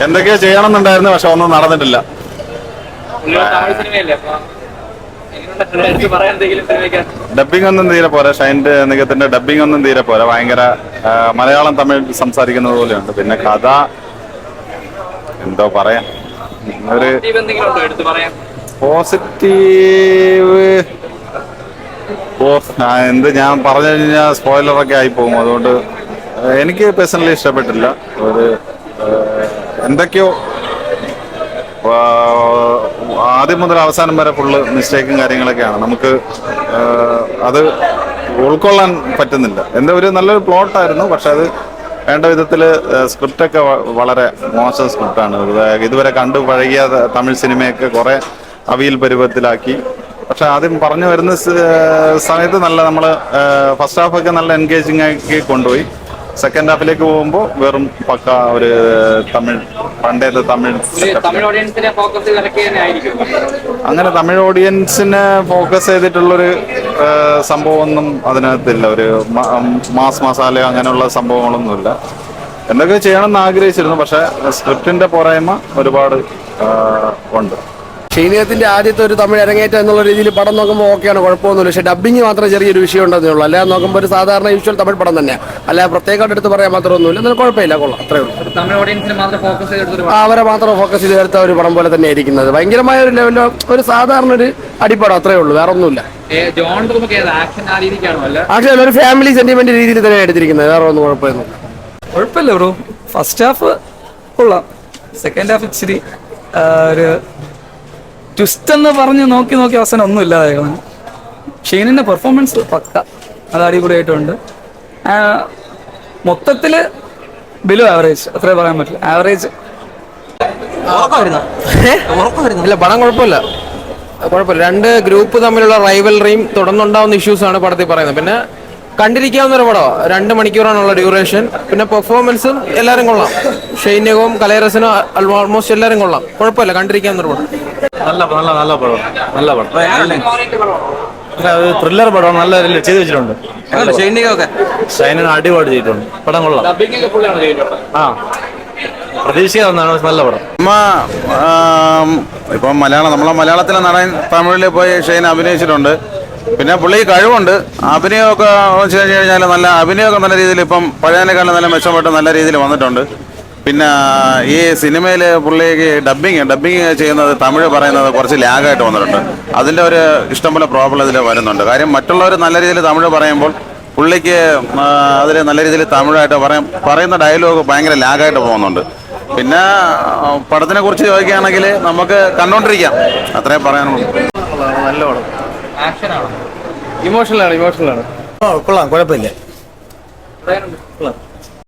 എന്തൊക്കെയോ ചെയ്യണമെന്നുണ്ടായിരുന്നു, പക്ഷെ ഒന്നും നടന്നിട്ടില്ല. ഡബിങ് ഒന്നും തീരെ പോരാ. ഷൈൻ്റെ നികത്തിന്റെ ഡബിങ് ഒന്നും തീരെ പോരാ. ഭയങ്കര മലയാളം തമിഴ് സംസാരിക്കുന്നത് പോലെയുണ്ട്. പിന്നെ കഥ എന്തോ പറയാൻ, ഒരു പോസിറ്റീവ് എന്ത് ഞാൻ പറഞ്ഞു കഴിഞ്ഞാൽ സ്പോയിലറൊക്കെ ആയി പോകും. അതുകൊണ്ട് എനിക്ക് പേഴ്സണലി ഇഷ്ടപ്പെട്ടില്ല. ഒരു എന്തൊക്കെയോ ആദ്യം മുതൽ അവസാനം വരെ ഫുള്ള് മിസ്റ്റേക്കും കാര്യങ്ങളൊക്കെയാണ്. നമുക്ക് അത് ഉൾക്കൊള്ളാൻ പറ്റുന്നില്ല. എന്താ ഒരു നല്ലൊരു പ്ലോട്ടായിരുന്നു, പക്ഷെ അത് വേണ്ട വിധത്തിൽ സ്ക്രിപ്റ്റൊക്കെ വളരെ മോശം സ്ക്രിപ്റ്റാണ്. ഇതുവരെ കണ്ടു പഴകിയ തമിഴ് സിനിമയൊക്കെ കുറെ അവിയൽ പരുവത്തിലാക്കി. പക്ഷെ ആദ്യം പറഞ്ഞു വരുന്ന സമയത്ത് നല്ല നമ്മൾ ഫസ്റ്റ് ഹാഫൊക്കെ നല്ല എൻഗേജിങ് ആക്കി കൊണ്ടുപോയി. സെക്കൻഡ് ഹാഫിലേക്ക് പോകുമ്പോൾ വെറും പക്ക ഒരു തമിഴ്, പണ്ടേത്തെ തമിഴ്. അങ്ങനെ തമിഴ് ഓഡിയൻസിനെ ഫോക്കസ് ചെയ്തിട്ടുള്ളൊരു സംഭവമൊന്നും അതിനകത്തില്ല. ഒരു മാസ് മസാല അങ്ങനെയുള്ള സംഭവങ്ങളൊന്നുമില്ല. എന്തൊക്കെ ചെയ്യണമെന്ന് ആഗ്രഹിച്ചിരുന്നു, പക്ഷെ സ്ക്രിപ്റ്റിന്റെ പോരായ്മ ഒരുപാട് ഉണ്ട്. ഷൈനികത്തിന്റെ ആദ്യത്തെ ഒരു തമിഴ് അരങ്ങേറ്റം എന്നുള്ള രീതിയിൽ പടം നോക്കുമ്പോൾ ഓക്കെയാണ്, കുഴപ്പമൊന്നുമില്ല. പക്ഷേ ഡബിങ് മാത്രം ചെറിയൊരു വിഷയം ഉണ്ടെന്നേ ഉള്ളൂ. അല്ലാതെ നോക്കുമ്പോൾ ഒരു സാധാരണ യൂഷ്വൽ തമിഴ് പടം തന്നെയാണ്. അല്ലാതെ പ്രത്യേകമായിട്ട് എടുത്ത് പറയാൻ മാത്രമൊന്നുമില്ല. എന്നാലും കുഴപ്പമില്ല, കൊള്ളാം, അത്രേ ഉള്ളൂ. അവരെ മാത്രം ഫോക്കസ് ചെയ്ത് എടുത്ത ഒരു പടം പോലെ തന്നെ ഇരിക്കുന്നത്. ഭയങ്കരമായ ഒരു ലെവലിലോ ഒരു സാധാരണ ഒരു അടിപ്പടം, അത്രേ ഉള്ളൂ, വേറെ ഒന്നുമില്ല. ആക്ച്വലി ഒരു ഫാമിലി സെന്റിമെന്റ് രീതിയിൽ തന്നെ എടുത്തിരിക്കുന്നത്, വേറെ ഒന്നും കുഴപ്പമില്ല ബ്രോ. ഫസ്റ്റ് ഹാഫ് കൊള്ളാം, സെക്കൻഡ് ഹാഫ് ഇച്ചിരി ഒരു ട്വിസ്റ്റ് എന്ന് പറഞ്ഞ് നോക്കി അവസാനം ഒന്നും ഇല്ലാതായിരുന്നു. ഷെയ്നിന്റെ പെർഫോമൻസ് പക്ക, അത് അടിപൊളിയായിട്ടുണ്ട്. മൊത്തത്തില് ബിലോ ആവറേജ്, അത്രേ പറയാൻ പറ്റില്ല. ആവറേജ്. ഇല്ല, പടം കുഴപ്പമില്ല. രണ്ട് ഗ്രൂപ്പ് തമ്മിലുള്ള റൈവൽറിയും തുടർന്നുണ്ടാവുന്ന ഇഷ്യൂസാണ് പടത്തിൽ പറയുന്നത്. പിന്നെ കണ്ടിരിക്കാവുന്ന ഒരു പടമാണ്. 2 മണിക്കൂറാണുള്ള ഡ്യൂറേഷൻ. പിന്നെ പെർഫോമൻസും എല്ലാവരും കൊള്ളാം. ഷൈനികവും കലൈറസിനും ഓൾമോസ്റ്റ് എല്ലാവരും കൊള്ളാം. കുഴപ്പമില്ല, കണ്ടിരിക്കാവുന്ന ഒരു പടം. നല്ല പടം. ത്രില്ലർ പടം നല്ല ചെയ്തു വെച്ചിട്ടുണ്ട്. ഷൈനിന് അടിപൊളി ചെയ്തിട്ടുണ്ട്. പടം കൊള്ളാം. പ്രതീക്ഷിക്കാവുന്നതാണ്, നല്ല പടം. ഇപ്പം നമ്മളെ മലയാളത്തിലെ നടൻ തമിഴിൽ പോയി ഷൈൻ അഭിനയിച്ചിട്ടുണ്ട്. പിന്നെ പുള്ളി കഴിവുണ്ട്. അഭിനയമൊക്കെ വെച്ച് കഴിഞ്ഞ് കഴിഞ്ഞാൽ നല്ല അഭിനയമൊക്കെ നല്ല രീതിയിൽ ഇപ്പം പഴയതിനേക്കാളും നല്ല മെച്ചപ്പെട്ട് നല്ല രീതിയിൽ വന്നിട്ടുണ്ട്. പിന്നെ ഈ സിനിമയിൽ പുള്ളിക്ക് ഡബ്ബിങ് ചെയ്യുന്നത് തമിഴ് പറയുന്നത് കുറച്ച് ലാഗായിട്ട് വന്നിട്ടുണ്ട്. അതിൻ്റെ ഒരു ഇഷ്ടംപോലെ പ്രോബ്ലം ഇതിൽ വരുന്നുണ്ട്. കാര്യം മറ്റുള്ളവർ നല്ല രീതിയിൽ തമിഴ് പറയുമ്പോൾ പുള്ളിക്ക് അതിൽ നല്ല രീതിയിൽ തമിഴായിട്ട് പറയുന്ന ഡയലോഗ് ഭയങ്കര ലാഗായിട്ട് പോകുന്നുണ്ട്. പിന്നെ പടത്തിനെ കുറിച്ച് ചോദിക്കുകയാണെങ്കിൽ നമുക്ക് കണ്ടോണ്ടിരിക്കാം, അത്രേ പറയാനുള്ളൂ. നല്ല പടം. ഇമോഷണലാണ്. കൊള്ളാം, കുഴപ്പമില്ല.